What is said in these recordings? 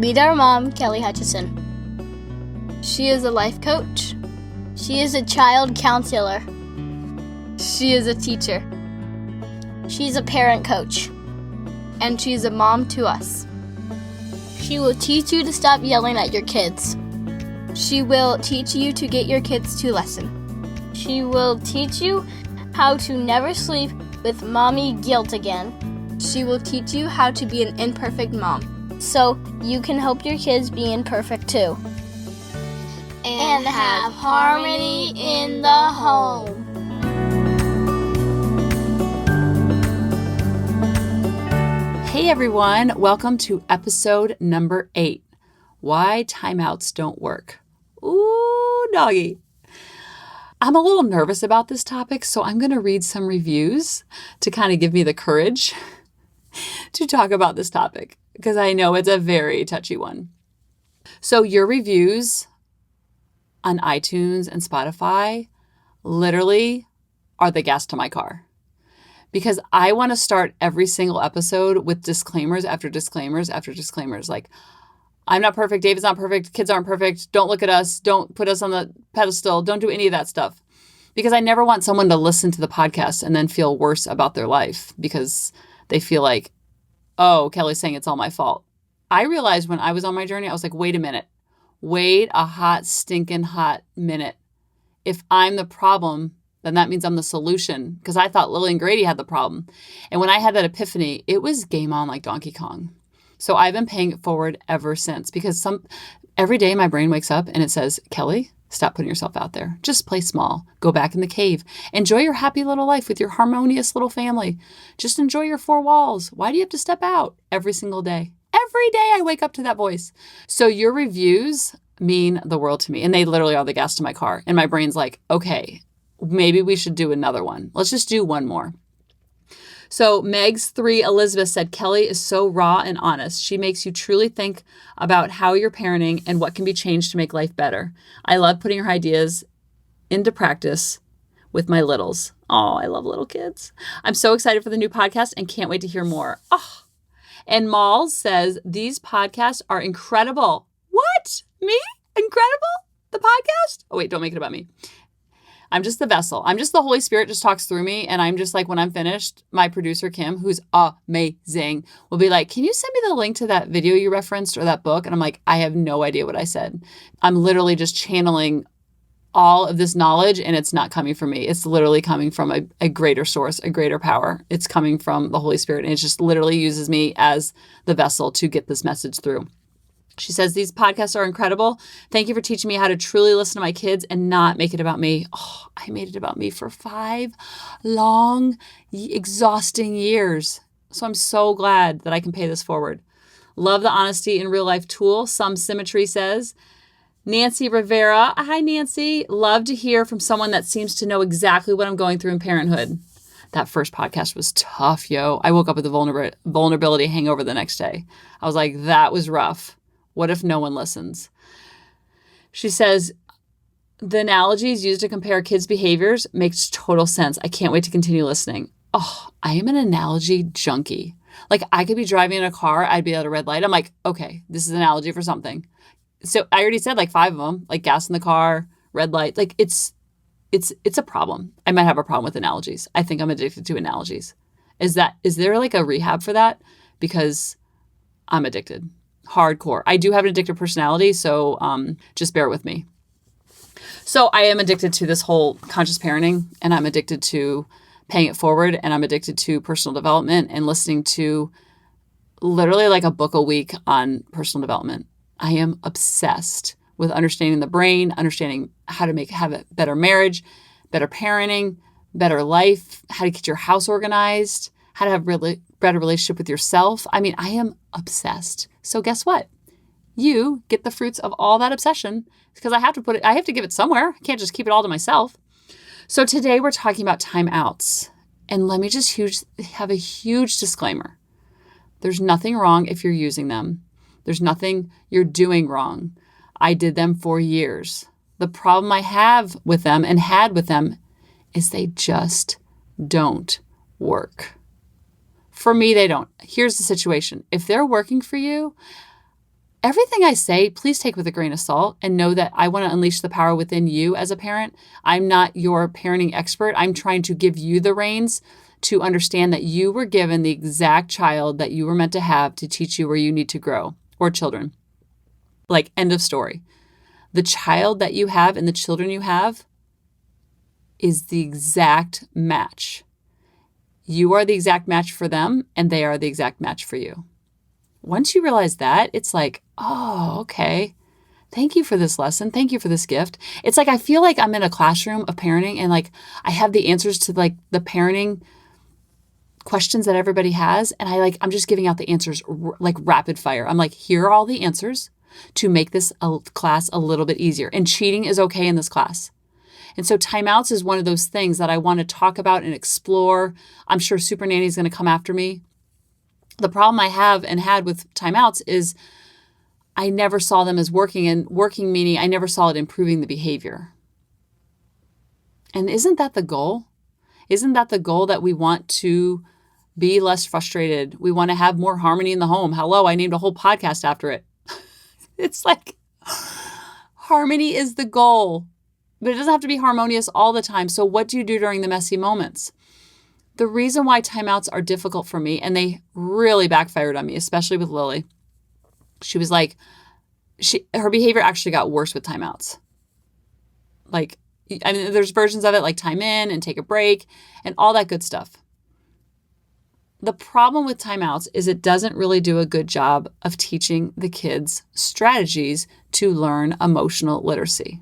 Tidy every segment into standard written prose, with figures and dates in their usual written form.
Meet our mom, Kelly Hutchison. She is a life coach. She is a child counselor. She is a teacher. She's a parent coach. And she's a mom to us. She will teach you to stop yelling at your kids. She will teach you to get your kids to listen. She will teach you how to never sleep with mommy guilt again. She will teach you how to be an imperfect mom, so you can help your kids be imperfect too. And have harmony in the home. Hey everyone, welcome to episode number 8, Why Timeouts Don't Work. Ooh, doggy. I'm a little nervous about this topic, so I'm going to read some reviews to kind of give me the courage to talk about this topic, because I know it's a very touchy one. So your reviews on iTunes and Spotify literally are the gas to my car, because I want to start every single episode with disclaimers after disclaimers after disclaimers. Like, I'm not perfect, David's not perfect, kids aren't perfect, don't look at us, don't put us on the pedestal, don't do any of that stuff. Because I never want someone to listen to the podcast and then feel worse about their life because they feel like, oh, Kelly's saying it's all my fault. I realized when I was on my journey, I was like, wait a minute. Wait a hot, stinking hot minute. If I'm the problem, then that means I'm the solution. Because I thought Lily and Grady had the problem. And when I had that epiphany, it was game on like Donkey Kong. So I've been paying it forward ever since. Because every day my brain wakes up and it says, Kelly, stop putting yourself out there. Just play small. Go back in the cave. Enjoy your happy little life with your harmonious little family. Just enjoy your 4 walls. Why do you have to step out every single day? Every day I wake up to that voice. So your reviews mean the world to me. And they literally are the gas to my car. And my brain's like, okay, maybe we should do another one. Let's just do one more. So Meg's 3 Elizabeth said, Kelly is so raw and honest. She makes you truly think about how you're parenting and what can be changed to make life better. I love putting her ideas into practice with my littles. Oh, I love little kids. I'm so excited for the new podcast and can't wait to hear more. Oh. And Malls says, these podcasts are incredible. What? Me? Incredible? The podcast? Oh, wait, don't make it about me. I'm just the vessel. I'm just the Holy Spirit just talks through me. And I'm just like, when I'm finished, my producer, Kim, who's amazing, will be like, can you send me the link to that video you referenced or that book? And I'm like, I have no idea what I said. I'm literally just channeling all of this knowledge, and it's not coming from me. It's literally coming from a greater source, a greater power. It's coming from the Holy Spirit, and it just literally uses me as the vessel to get this message through. She says, these podcasts are incredible. Thank you for teaching me how to truly listen to my kids and not make it about me. Oh, I made it about me for 5 long, exhausting years. So I'm so glad that I can pay this forward. Love the honesty in real life tool. Some Symmetry says, Nancy Rivera. Hi, Nancy. Love to hear from someone that seems to know exactly what I'm going through in parenthood. That first podcast was tough, yo. I woke up with a vulnerability hangover the next day. I was like, that was rough. What if no one listens? She says, the analogies used to compare kids' behaviors makes total sense. I can't wait to continue listening. Oh, I am an analogy junkie. Like, I could be driving in a car. I'd be at a red light. I'm like, okay, this is an analogy for something. So I already said like 5 of them, like gas in the car, red light. Like it's a problem. I might have a problem with analogies. I think I'm addicted to analogies. Is there like a rehab for that? Because I'm addicted. Hardcore. I do have an addictive personality, so just bear with me. So I am addicted to this whole conscious parenting, and I'm addicted to paying it forward, and I'm addicted to personal development and listening to literally like a book a week on personal development. I am obsessed with understanding the brain, understanding how to have a better marriage, better parenting, better life, how to get your house organized, how to have really better relationship with yourself. I mean, I am obsessed. So guess what? You get the fruits of all that obsession because I have to give it somewhere. I can't just keep it all to myself. So today we're talking about timeouts. And let me just have a huge disclaimer. There's nothing wrong if you're using them. There's nothing you're doing wrong. I did them for years. The problem I have with them and had with them is they just don't work. For me, they don't. Here's the situation. If they're working for you, everything I say, please take with a grain of salt and know that I want to unleash the power within you as a parent. I'm not your parenting expert. I'm trying to give you the reins to understand that you were given the exact child that you were meant to have to teach you where you need to grow, or children. Like, end of story. The child that you have and the children you have is the exact match. You are the exact match for them, and they are the exact match for you. Once you realize that, it's like, oh, okay. Thank you for this lesson. Thank you for this gift. It's like I feel like I'm in a classroom of parenting, and like I have the answers to like the parenting questions that everybody has, and I'm just giving out the answers like rapid fire. I'm like, here are all the answers to make this class a little bit easier. And cheating is okay in this class. And so timeouts is one of those things that I want to talk about and explore. I'm sure Super Nanny is going to come after me. The problem I have and had with timeouts is I never saw them as working, and working meaning I never saw it improving the behavior. And isn't that the goal? Isn't that the goal, that we want to be less frustrated? We want to have more harmony in the home. Hello, I named a whole podcast after it. It's like harmony is the goal, but it doesn't have to be harmonious all the time. So what do you do during the messy moments? The reason why timeouts are difficult for me, and they really backfired on me, especially with Lily, she was like, her behavior actually got worse with timeouts. Like, I mean, there's versions of it like time in and take a break and all that good stuff. The problem with timeouts is it doesn't really do a good job of teaching the kids strategies to learn emotional literacy.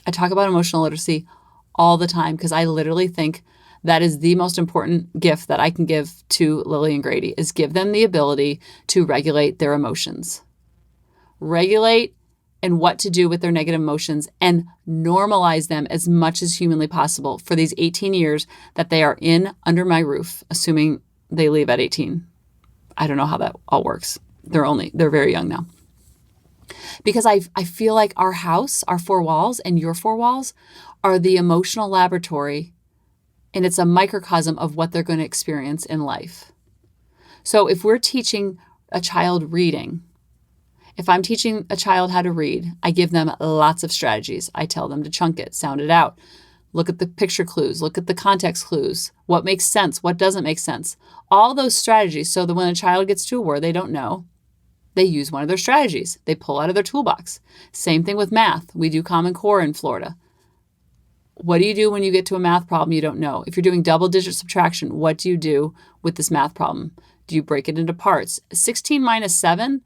I talk about emotional literacy all the time because I literally think that is the most important gift that I can give to Lily and Grady, is give them the ability to regulate their emotions. Regulate and what to do with their negative emotions, and normalize them as much as humanly possible for these 18 years that they are in under my roof, assuming they leave at 18. I don't know how that all works. They're very young now. Because I feel like our house, our four walls, and your four walls are the emotional laboratory, and it's a microcosm of what they're going to experience in life. So if we're teaching a child reading, if I'm teaching a child how to read, I give them lots of strategies. I tell them to chunk it, sound it out, look at the picture clues, look at the context clues, what makes sense, what doesn't make sense. All those strategies, so that when a child gets to a word they don't know, they use one of their strategies. They pull out of their toolbox. Same thing with math. We do Common Core in Florida. What do you do when you get to a math problem you don't know? If you're doing double-digit subtraction, what do you do with this math problem? Do you break it into parts? 16 minus 7,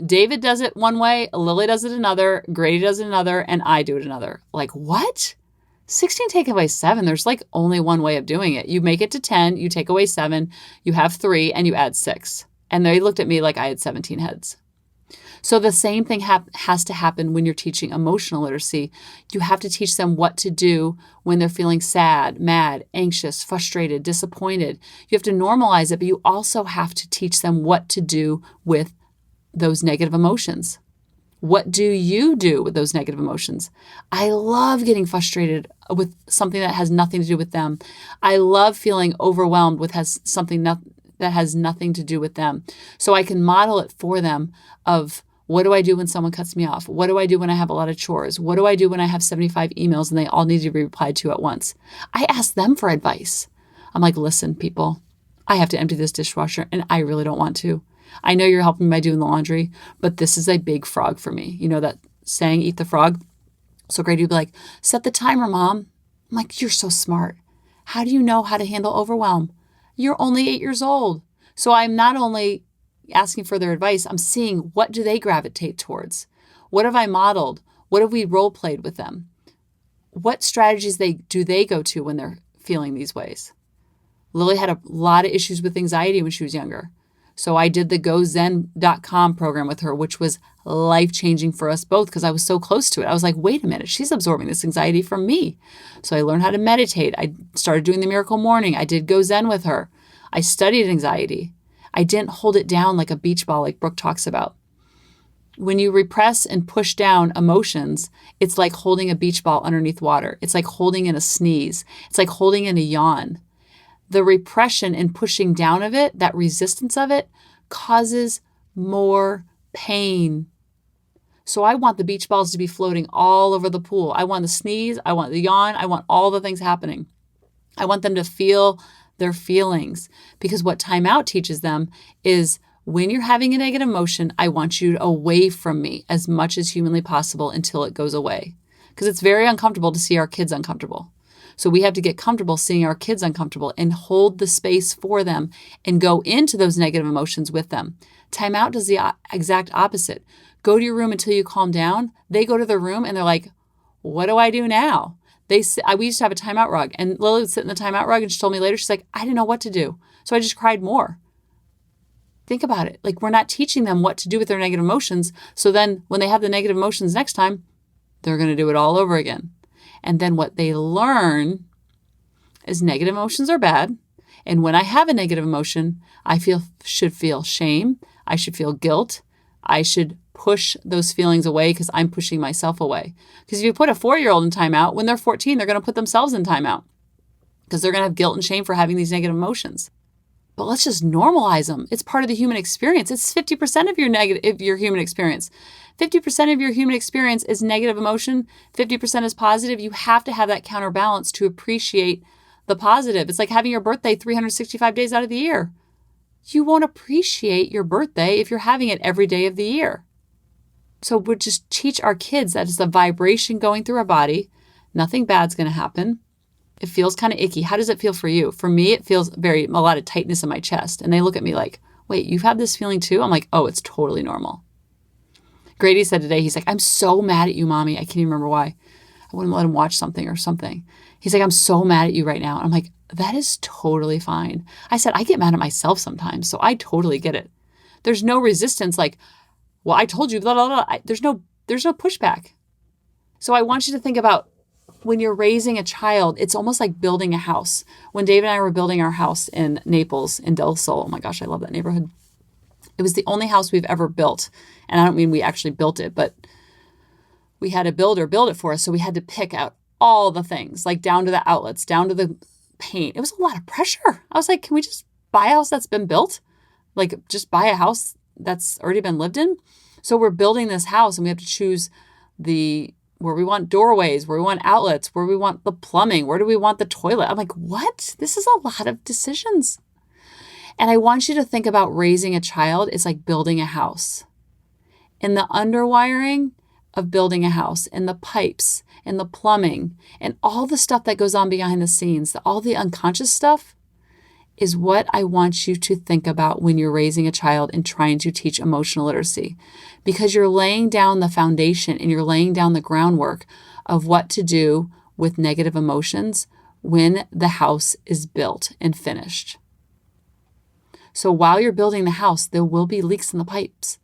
David does it one way, Lily does it another, Grady does it another, and I do it another. Like, what? 16 take away 7, there's like only one way of doing it. You make it to 10, you take away 7, you have 3, and you add 6. And they looked at me like I had 17 heads. So the same thing has to happen when you're teaching emotional literacy. You have to teach them what to do when they're feeling sad, mad, anxious, frustrated, disappointed. You have to normalize it, but you also have to teach them what to do with those negative emotions. What do you do with those negative emotions? I love getting frustrated with something that has nothing to do with them. I love feeling overwhelmed with something that has nothing to do with them. So I can model it for them of, what do I do when someone cuts me off? What do I do when I have a lot of chores? What do I do when I have 75 emails and they all need to be replied to at once? I ask them for advice. I'm like, listen, people, I have to empty this dishwasher and I really don't want to. I know you're helping me by doing the laundry, but this is a big frog for me. You know that saying, eat the frog? So Grady would be like, set the timer, Mom. I'm like, you're so smart. How do you know how to handle overwhelm? You're only 8 years old. So I'm not only asking for their advice, I'm seeing what do they gravitate towards? What have I modeled? What have we role played with them? What strategies do they go to when they're feeling these ways? Lily had a lot of issues with anxiety when she was younger. So I did the GoZen.com program with her, which was life-changing for us both because I was so close to it. I was like, wait a minute, she's absorbing this anxiety from me. So I learned how to meditate. I started doing the Miracle Morning. I did GoZen with her. I studied anxiety. I didn't hold it down like a beach ball like Brooke talks about. When you repress and push down emotions, it's like holding a beach ball underneath water. It's like holding in a sneeze. It's like holding in a yawn. The repression and pushing down of it, that resistance of it, causes more pain. So I want the beach balls to be floating all over the pool. I want the sneeze. I want the yawn. I want all the things happening. I want them to feel their feelings, because what timeout teaches them is when you're having a negative emotion, I want you away from me as much as humanly possible until it goes away. Because it's very uncomfortable to see our kids uncomfortable. So we have to get comfortable seeing our kids uncomfortable and hold the space for them and go into those negative emotions with them. Timeout does the exact opposite. Go to your room until you calm down. They go to their room and they're like, what do I do now? We used to have a timeout rug, and Lily would sit in the timeout rug, and she told me later, she's like, I didn't know what to do. So I just cried more. Think about it. Like, we're not teaching them what to do with their negative emotions. So then when they have the negative emotions next time, they're going to do it all over again. And then what they learn is negative emotions are bad. And when I have a negative emotion, I should feel shame. I should feel guilt. I should push those feelings away because I'm pushing myself away. Because if you put a 4-year-old in timeout, when they're 14, they're going to put themselves in timeout because they're going to have guilt and shame for having these negative emotions. But let's just normalize them. It's part of the human experience. It's 50% of your human experience. 50% of your human experience is negative emotion. 50% is positive. You have to have that counterbalance to appreciate the positive. It's like having your birthday 365 days out of the year. You won't appreciate your birthday if you're having it every day of the year. So we'll just teach our kids that it's a vibration going through our body. Nothing bad's going to happen. It feels kind of icky. How does it feel for you? For me, it feels a lot of tightness in my chest. And they look at me like, wait, you've had this feeling too? I'm like, oh, it's totally normal. Grady said today, he's like, I'm so mad at you, Mommy. I can't even remember why. I wouldn't let him watch something or something. He's like, I'm so mad at you right now. I'm like, that is totally fine. I said, I get mad at myself sometimes, so I totally get it. There's no resistance like, well, I told you, blah, blah, blah. There's no pushback. So I want you to think about when you're raising a child, it's almost like building a house. When Dave and I were building our house in Naples, in Del Sol, oh my gosh, I love that neighborhood. It was the only house we've ever built. And I don't mean we actually built it, but we had a builder build it for us. So we had to pick out all the things, like down to the outlets, down to the paint. It was a lot of pressure. I was like, can we just buy a house that's been built? Like, just buy a house that's already been lived in? So we're building this house and we have to choose where we want doorways, where we want outlets, where we want the plumbing, where do we want the toilet? I'm like, what? This is a lot of decisions. And I want you to think about raising a child is like building a house. And the underwiring of building a house, and the pipes, and the plumbing, and all the stuff that goes on behind the scenes, all the unconscious stuff, is what I want you to think about when you're raising a child and trying to teach emotional literacy. Because you're laying down the foundation and you're laying down the groundwork of what to do with negative emotions when the house is built and finished. So while you're building the house, there will be leaks in the pipes.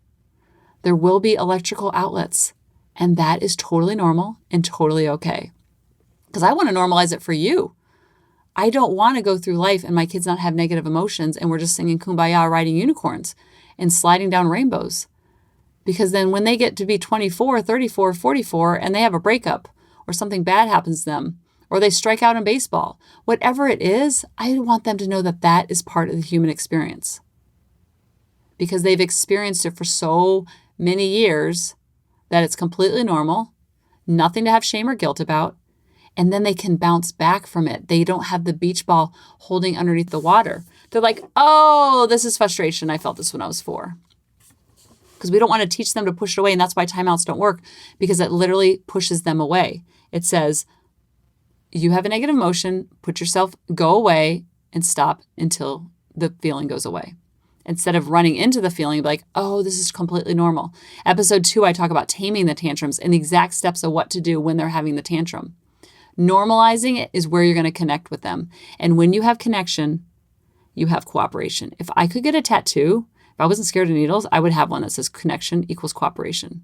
There will be electrical outlets. And that is totally normal and totally okay. Because I want to normalize it for you. I don't want to go through life and my kids not have negative emotions and we're just singing Kumbaya, riding unicorns and sliding down rainbows. Because then when they get to be 24, 34, 44 and they have a breakup or something bad happens to them or they strike out in baseball, whatever it is, I want them to know that that is part of the human experience. Because they've experienced it for so many years that it's completely normal, nothing to have shame or guilt about, and then they can bounce back from it. They don't have the beach ball holding underneath the water. They're like, oh, this is frustration. I felt this when I was 4. Because we don't want to teach them to push it away, and that's why timeouts don't work, because it literally pushes them away. It says, you have a negative emotion, go away, and stop until the feeling goes away. Instead of running into the feeling, like, oh, this is completely normal. Episode 2, I talk about taming the tantrums and the exact steps of what to do when they're having the tantrum. Normalizing it is where you're going to connect with them. And when you have connection, you have cooperation. If I could get a tattoo, if I wasn't scared of needles, I would have one that says connection equals cooperation.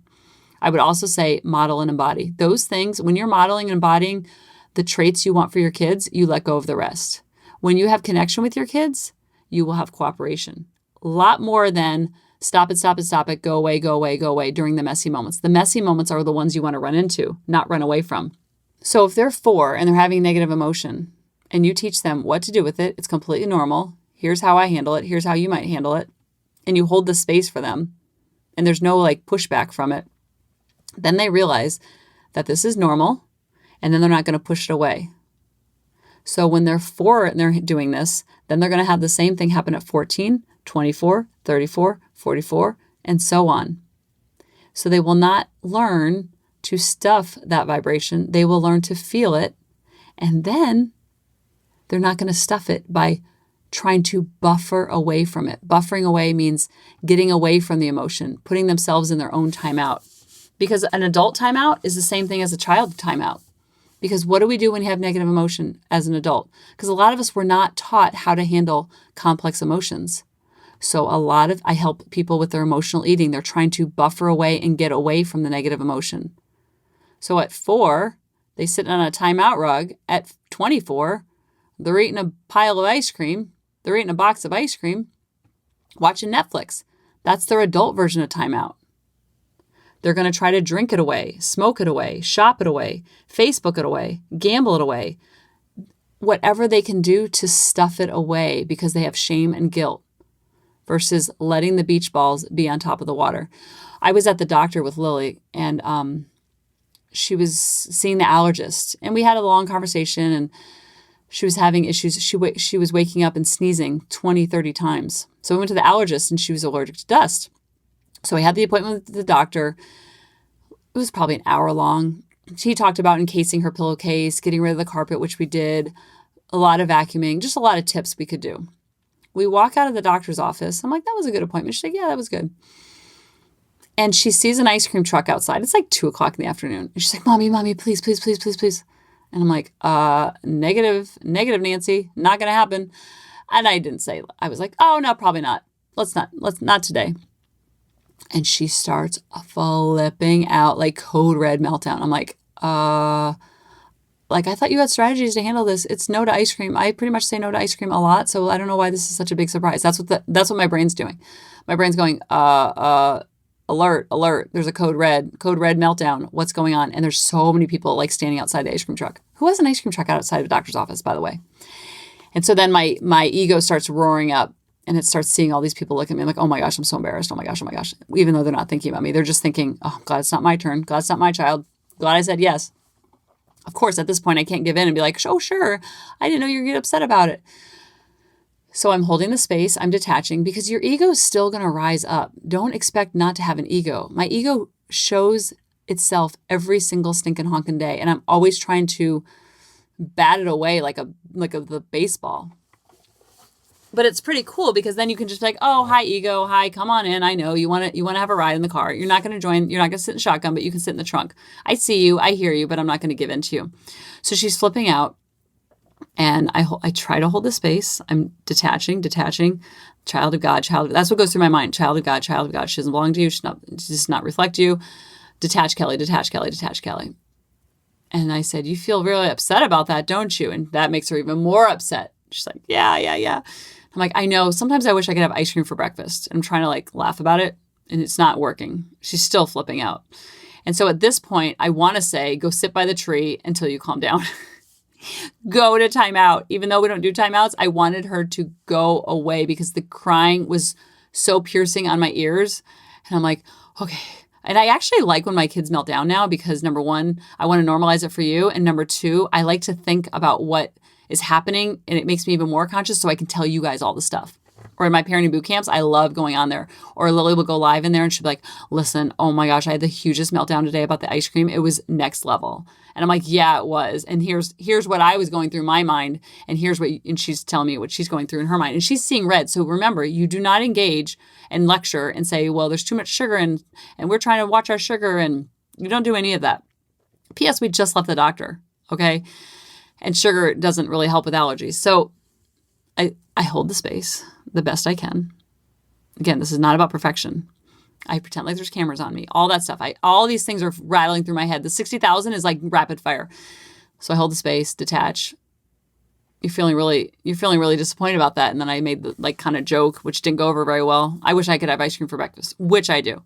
I would also say model and embody. Those things, when you're modeling and embodying the traits you want for your kids, you let go of the rest. When you have connection with your kids, you will have cooperation. A lot more than stop it, go away during the messy moments. The messy moments are the ones you want to run into, not run away from. So if they're 4 and they're having negative emotion and you teach them what to do with it, it's completely normal. Here's how I handle it. Here's how you might handle it. And you hold the space for them and there's no like pushback from it, then they realize that this is normal, and then they're not going to push it away. So when they're 4 and they're doing this, then they're going to have the same thing happen at 14, 24, 34, 44, and so on. So they will not learn to stuff that vibration. They will learn to feel it, and then they're not going to stuff it by trying to buffer away from it. Buffering away means getting away from the emotion, putting themselves in their own timeout. Because an adult timeout is the same thing as a child timeout. Because what do we do when you have negative emotion as an adult? Because a lot of us were not taught how to handle complex emotions. So I help people with their emotional eating. They're trying to buffer away and get away from the negative emotion. So at 4, they sit on a timeout rug. At 24, they're eating a pile of ice cream. They're eating a box of ice cream, watching Netflix. That's their adult version of timeout. They're going to try to drink it away, smoke it away, shop it away, Facebook it away, gamble it away, whatever they can do to stuff it away because they have shame and guilt versus letting the beach balls be on top of the water. I was at the doctor with Lily, and she was seeing the allergist, and we had a long conversation, and she was having issues. She was waking up and sneezing 20, 30 times. So we went to the allergist, and she was allergic to dust. So I had the appointment with the doctor. It was probably an hour long. She talked about encasing her pillowcase, getting rid of the carpet, which we did, a lot of vacuuming, just a lot of tips we could do. We walk out of the doctor's office. I'm like, that was a good appointment. She's like, yeah, that was good. And she sees an ice cream truck outside. It's like 2 o'clock in the afternoon. And she's like, Mommy, please, please, please, please, please. And I'm like, negative, Nancy, not going to happen. And I didn't say, I was like, oh, no, probably not. Let's not today. And she starts flipping out like code red meltdown. I'm like, I thought you had strategies to handle this. It's no to ice cream. I pretty much say no to ice cream a lot. So I don't know why this is such a big surprise. That's what my brain's doing. My brain's going, alert. There's a code red meltdown. What's going on? And there's so many people like standing outside the ice cream truck. Who has an ice cream truck outside of a doctor's office, by the way? And so then my ego starts roaring up, and it starts seeing all these people look at me like, oh my gosh, I'm so embarrassed. Oh my gosh. Even though they're not thinking about me, they're just thinking, oh, glad it's not my turn. Glad it's not my child. Glad I said yes. Of course, at this point, I can't give in and be like, oh, sure. I didn't know you were going to get upset about it. So I'm holding the space. I'm detaching because your ego is still going to rise up. Don't expect not to have an ego. My ego shows itself every single stinking honking day. And I'm always trying to bat it away like the baseball. But it's pretty cool because then you can just be like, oh, hi, ego. Hi, come on in. I know you want to have a ride in the car. You're not going to join. You're not going to sit in shotgun, but you can sit in the trunk. I see you. I hear you, but I'm not going to give in to you. So she's flipping out. And I try to hold the space. I'm detaching. Child of God. That's what goes through my mind. Child of God. She doesn't belong to you. She does not reflect you. Detach, Kelly. And I said, you feel really upset about that, don't you? And that makes her even more upset. She's like, yeah. I'm like, I know. Sometimes I wish I could have ice cream for breakfast. I'm trying to like laugh about it, and it's not working. She's still flipping out. And so at this point, I want to say, go sit by the tree until you calm down. Go to timeout. Even though we don't do timeouts, I wanted her to go away because the crying was so piercing on my ears. And I'm like, okay. And I actually like when my kids melt down now because number 1, I want to normalize it for you. And number 2, I like to think about what is happening, and it makes me even more conscious so I can tell you guys all the stuff. Or in my parenting boot camps, I love going on there. Or Lily will go live in there and she'll be like, listen, oh my gosh, I had the hugest meltdown today about the ice cream. It was next level. And I'm like, yeah, it was. And here's what I was going through in my mind. And and she's telling me what she's going through in her mind. And she's seeing red. So remember, you do not engage and lecture and say, well, there's too much sugar and we're trying to watch our sugar. And you don't do any of that. P.S. We just left the doctor. Okay. And sugar doesn't really help with allergies. So I hold the space the best I can. Again, this is not about perfection. I pretend like there's cameras on me, all that stuff. All these things are rattling through my head. The 60,000 is like rapid fire. So I hold the space, detach. You're feeling really disappointed about that. And then I made the like kind of joke, which didn't go over very well. I wish I could have ice cream for breakfast, which I do.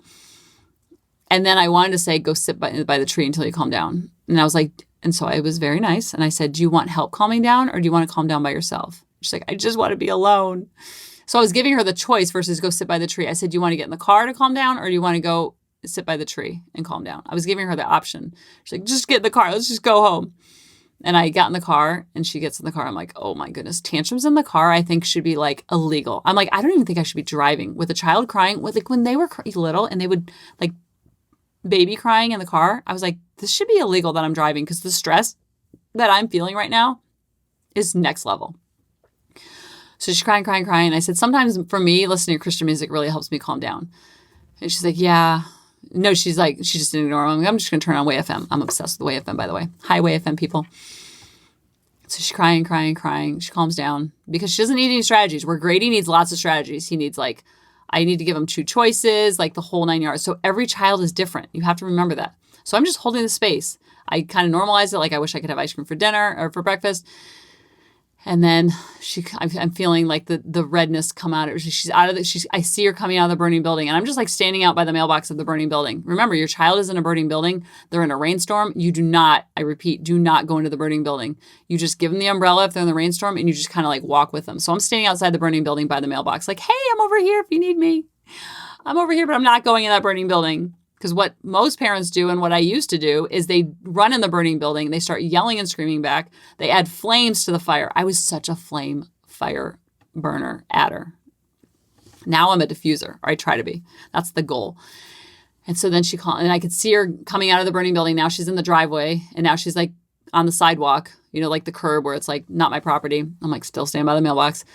And then I wanted to say, go sit by the tree until you calm down. And I was like, and so I was very nice. And I said, do you want help calming down or do you want to calm down by yourself? She's like, I just want to be alone. So I was giving her the choice versus go sit by the tree. I said, do you want to get in the car to calm down or do you want to go sit by the tree and calm down? I was giving her the option. She's like, just get in the car. Let's just go home. And I got in the car and she gets in the car. I'm like, oh my goodness, tantrums in the car I think should be like illegal. I'm like, I don't even think I should be driving with a child crying. With like when they were little and they would like baby crying in the car, I was like, this should be illegal that I'm driving because the stress that I'm feeling right now is next level. So she's crying. I said, sometimes for me, listening to Christian music really helps me calm down. And she's like, yeah. No, she's like, she just didn't ignore me. I'm just going to turn on Way FM. I'm obsessed with Way FM, by the way. Hi, Way FM people. So she's crying. She calms down because she doesn't need any strategies. Where Grady needs lots of strategies. He needs like, I need to give him 2 choices, like the whole 9 yards. So every child is different. You have to remember that. So I'm just holding the space. I kind of normalize it. Like I wish I could have ice cream for dinner or for breakfast. And then I'm feeling like the redness come out. She's out of I see her coming out of the burning building and I'm just like standing out by the mailbox of the burning building. Remember, your child is in a burning building. They're in a rainstorm. You do not, I repeat, do not go into the burning building. You just give them the umbrella if they're in the rainstorm and you just kind of like walk with them. So I'm standing outside the burning building by the mailbox like, hey, I'm over here if you need me. I'm over here, but I'm not going in that burning building. Because what most parents do and what I used to do is they run in the burning building. They start yelling and screaming back. They add flames to the fire. I was such a fire burner adder. Now I'm a diffuser, or I try to be. That's the goal. And so then she called, and I could see her coming out of the burning building. Now she's in the driveway, and now she's like on the sidewalk, like the curb where it's like not my property. I'm like still standing by the mailbox.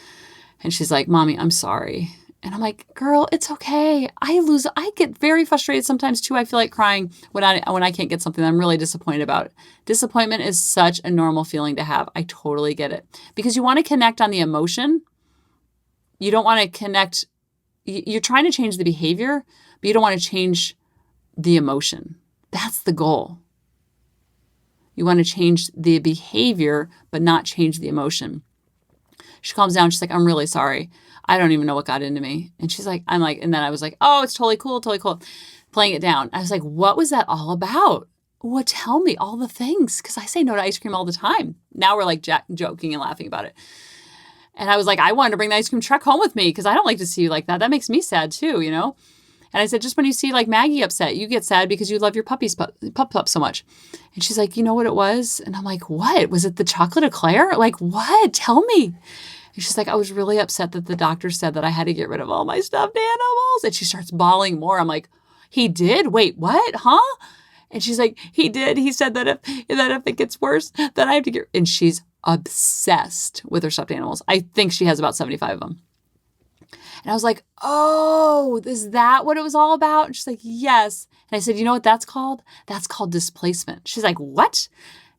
And she's like, Mommy, I'm sorry. And I'm like, girl, it's okay. I get very frustrated sometimes too. I feel like crying when I can't get something that I'm really disappointed about. Disappointment is such a normal feeling to have. I totally get it. Because you want to connect on the emotion. You don't want to connect. You're trying to change the behavior, but you don't want to change the emotion. That's the goal. You want to change the behavior, but not change the emotion. She calms down. She's like, I'm really sorry. I don't even know what got into me. And she's like, and then I was like, oh, it's totally cool. Playing it down. I was like, what was that all about? Well, tell me all the things. Because I say no to ice cream all the time. Now we're like joking and laughing about it. And I was like, I wanted to bring the ice cream truck home with me because I don't like to see you like that. That makes me sad too, And I said, just when you see like Maggie upset, you get sad because you love your pup so much. And she's like, you know what it was? And I'm like, what? Was it the chocolate eclair? Like, what? Tell me. And she's like, I was really upset that the doctor said that I had to get rid of all my stuffed animals. And she starts bawling more. I'm like, he did? Wait, what? Huh? And she's like, he did. He said that if it gets worse, then I have to get... And she's obsessed with her stuffed animals. I think she has about 75 of them. And I was like, oh, is that what it was all about? And she's like, yes. And I said, you know what that's called? That's called displacement. She's like, what?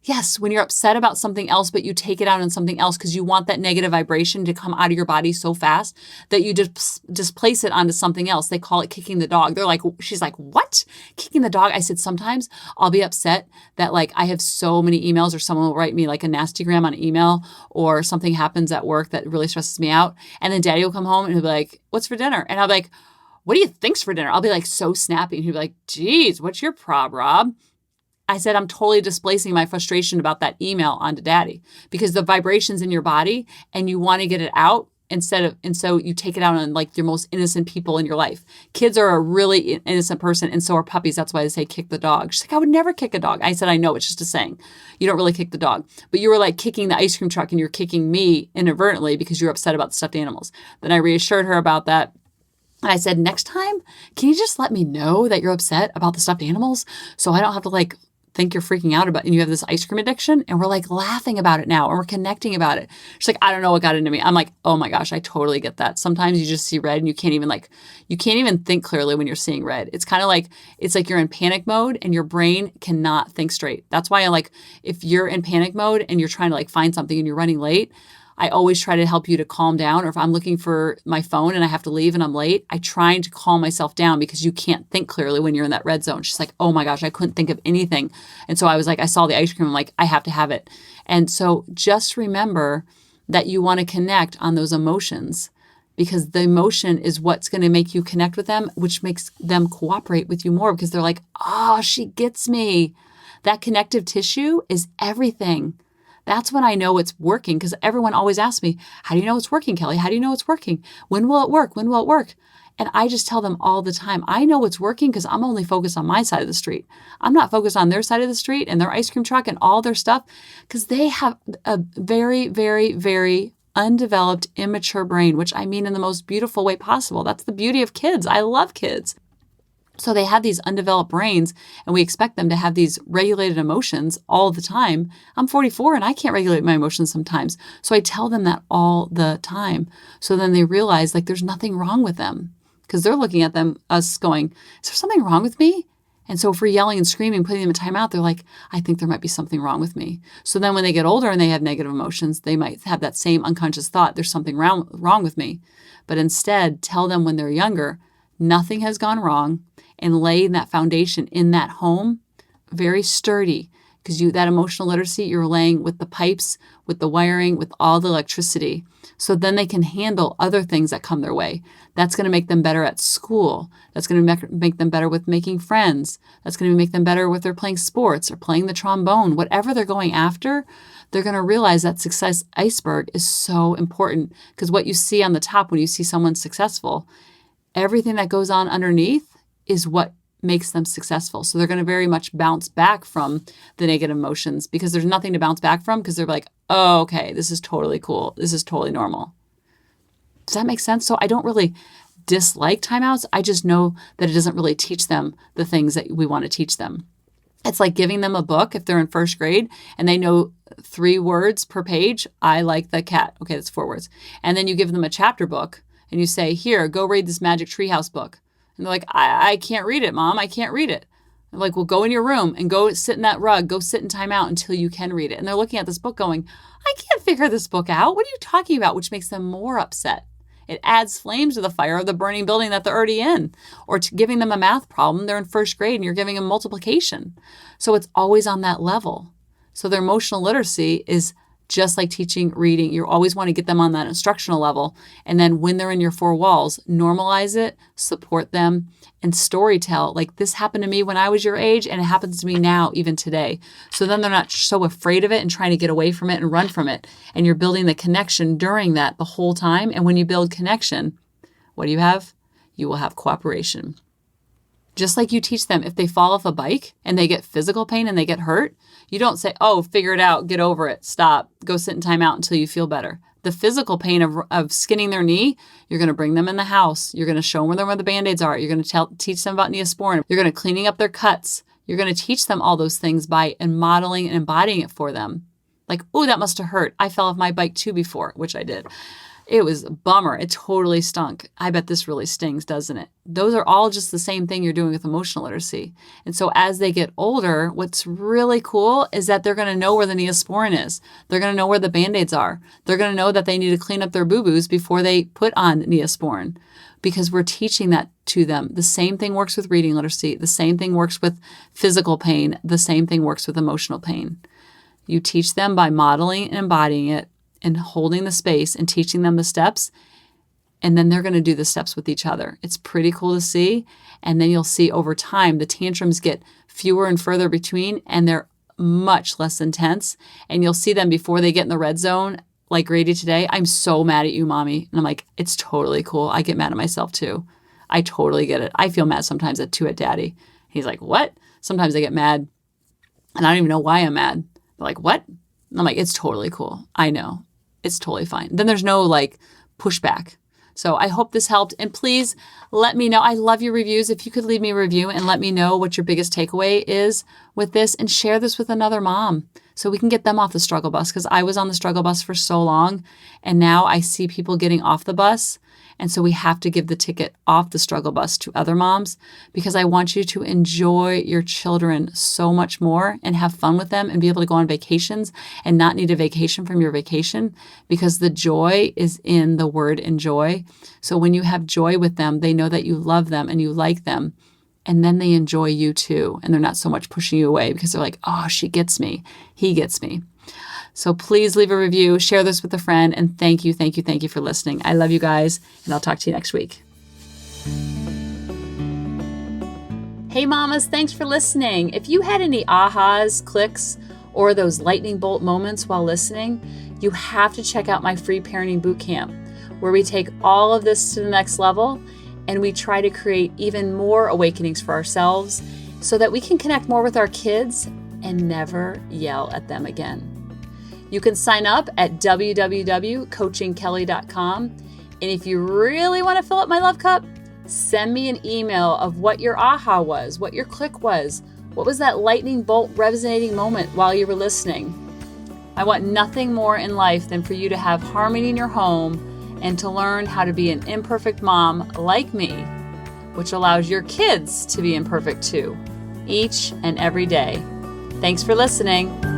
Yes, when you're upset about something else, but you take it out on something else because you want that negative vibration to come out of your body so fast that you just displace it onto something else. They call it kicking the dog. She's like, what? Kicking the dog? I said, sometimes I'll be upset that like I have so many emails or someone will write me like a nastygram on email or something happens at work that really stresses me out. And then Daddy will come home and he'll be like, what's for dinner? And I'll be like, what do you think's for dinner? I'll be like so snappy. And he'll be like, geez, what's your prob, Rob? I said, I'm totally displacing my frustration about that email onto Daddy because the vibration's in your body and you want to get it out and so you take it out on like your most innocent people in your life. Kids are a really innocent person and so are puppies. That's why they say kick the dog. She's like, I would never kick a dog. I said, I know, it's just a saying. You don't really kick the dog. But you were like kicking the ice cream truck and you're kicking me inadvertently because you're upset about the stuffed animals. Then I reassured her about that. And I said, next time, can you just let me know that you're upset about the stuffed animals so I don't have to like think you're freaking out about and you have this ice cream addiction? And we're like laughing about it now and we're connecting about it. She's like, I don't know what got into me. I'm like, oh my gosh, I totally get that. Sometimes you just see red and you can't even think clearly when you're seeing red. It's kind of like, it's like you're in panic mode and your brain cannot think straight. That's why I like, if you're in panic mode and you're trying to like find something and you're running late, I always try to help you to calm down. Or if I'm looking for my phone and I have to leave and I'm late, I try to calm myself down because you can't think clearly when you're in that red zone. She's like, oh my gosh, I couldn't think of anything. And so I was like, I saw the ice cream. I'm like, I have to have it. And so just remember that you want to connect on those emotions because the emotion is what's going to make you connect with them, which makes them cooperate with you more because they're like, oh, she gets me. That connective tissue is everything. That's when I know it's working, because everyone always asks me, how do you know it's working, Kelly? How do you know it's working? When will it work? When will it work? And I just tell them all the time, I know it's working because I'm only focused on my side of the street. I'm not focused on their side of the street and their ice cream truck and all their stuff, because they have a very, very, very undeveloped, immature brain, which I mean in the most beautiful way possible. That's the beauty of kids. I love kids. So they have these undeveloped brains, and we expect them to have these regulated emotions all the time. I'm 44 and I can't regulate my emotions sometimes. So I tell them that all the time. So then they realize like there's nothing wrong with them, because they're looking at us going, is there something wrong with me? And so if we're yelling and screaming, putting them in timeout, they're like, I think there might be something wrong with me. So then when they get older and they have negative emotions, they might have that same unconscious thought, there's something wrong with me. But instead, tell them when they're younger, nothing has gone wrong, and lay that foundation in that home very sturdy, because that emotional literacy, you're laying with the pipes, with the wiring, with all the electricity. So then they can handle other things that come their way. That's going to make them better at school. That's going to make them better with making friends. That's going to make them better with their playing sports or playing the trombone. Whatever they're going after, they're going to realize that success iceberg is so important, because what you see on the top when you see someone successful, everything that goes on underneath is what makes them successful. So they're going to very much bounce back from the negative emotions, because there's nothing to bounce back from, because they're like, oh, okay, this is totally cool. This is totally normal. Does that make sense? So I don't really dislike timeouts. I just know that it doesn't really teach them the things that we want to teach them. It's like giving them a book if they're in first grade and they know 3 words per page. I like the cat. Okay, that's 4 words. And then you give them a chapter book and you say, here, go read this Magic Treehouse book. And they're like, I can't read it, Mom. I can't read it. I'm like, well, go in your room and go sit in that rug. Go sit in timeout until you can read it. And they're looking at this book going, I can't figure this book out. What are you talking about? Which makes them more upset. It adds flames to the fire of the burning building that they're already in. Or to giving them a math problem. They're in first grade and you're giving them multiplication. So it's always on that level. So their emotional literacy is just like teaching reading. You always want to get them on that instructional level. And then when they're in your 4 walls, normalize it, support them, and storytell. Like, this happened to me when I was your age, and it happens to me now, even today. So then they're not so afraid of it and trying to get away from it and run from it. And you're building the connection during that the whole time. And when you build connection, what do you have? You will have cooperation. Just like you teach them, if they fall off a bike and they get physical pain and they get hurt, you don't say, oh, figure it out, get over it, stop, go sit in timeout until you feel better. The physical pain of skinning their knee, you're going to bring them in the house. You're going to show them where the Band-Aids are. You're going to teach them about Neosporin. You're going to cleaning up their cuts. You're going to teach them all those things by modeling and embodying it for them. Like, oh, that must have hurt. I fell off my bike too before, which I did. It was a bummer. It totally stunk. I bet this really stings, doesn't it? Those are all just the same thing you're doing with emotional literacy. And so as they get older, what's really cool is that they're going to know where the Neosporin is. They're going to know where the Band-Aids are. They're going to know that they need to clean up their boo-boos before they put on Neosporin, because we're teaching that to them. The same thing works with reading literacy. The same thing works with physical pain. The same thing works with emotional pain. You teach them by modeling and embodying it, and holding the space and teaching them the steps. And then they're going to do the steps with each other. It's pretty cool to see. And then you'll see over time, the tantrums get fewer and further between, and they're much less intense. And you'll see them before they get in the red zone, like Grady today. I'm so mad at you, Mommy. And I'm like, it's totally cool. I get mad at myself too. I totally get it. I feel mad sometimes at Daddy. He's like, what? Sometimes I get mad and I don't even know why I'm mad. They're like, what? And I'm like, it's totally cool. I know. It's totally fine. Then there's no like pushback. So I hope this helped. And please let me know. I love your reviews. If you could leave me a review and let me know what your biggest takeaway is with this, and share this with another mom so we can get them off the struggle bus. Because I was on the struggle bus for so long, and now I see people getting off the bus. And so we have to give the ticket off the struggle bus to other moms, because I want you to enjoy your children so much more and have fun with them and be able to go on vacations and not need a vacation from your vacation, because the joy is in the word enjoy. So when you have joy with them, they know that you love them and you like them, and then they enjoy you too. And they're not so much pushing you away, because they're like, oh, she gets me. He gets me. So please leave a review, share this with a friend, and thank you for listening. I love you guys, and I'll talk to you next week. Hey mamas, thanks for listening. If you had any ahas, clicks, or those lightning bolt moments while listening, you have to check out my free parenting bootcamp, where we take all of this to the next level and we try to create even more awakenings for ourselves so that we can connect more with our kids and never yell at them again. You can sign up at www.coachingkelly.com. And if you really want to fill up my love cup, send me an email of what your aha was, what your click was, what was that lightning bolt resonating moment while you were listening. I want nothing more in life than for you to have harmony in your home and to learn how to be an imperfect mom like me, which allows your kids to be imperfect too, each and every day. Thanks for listening.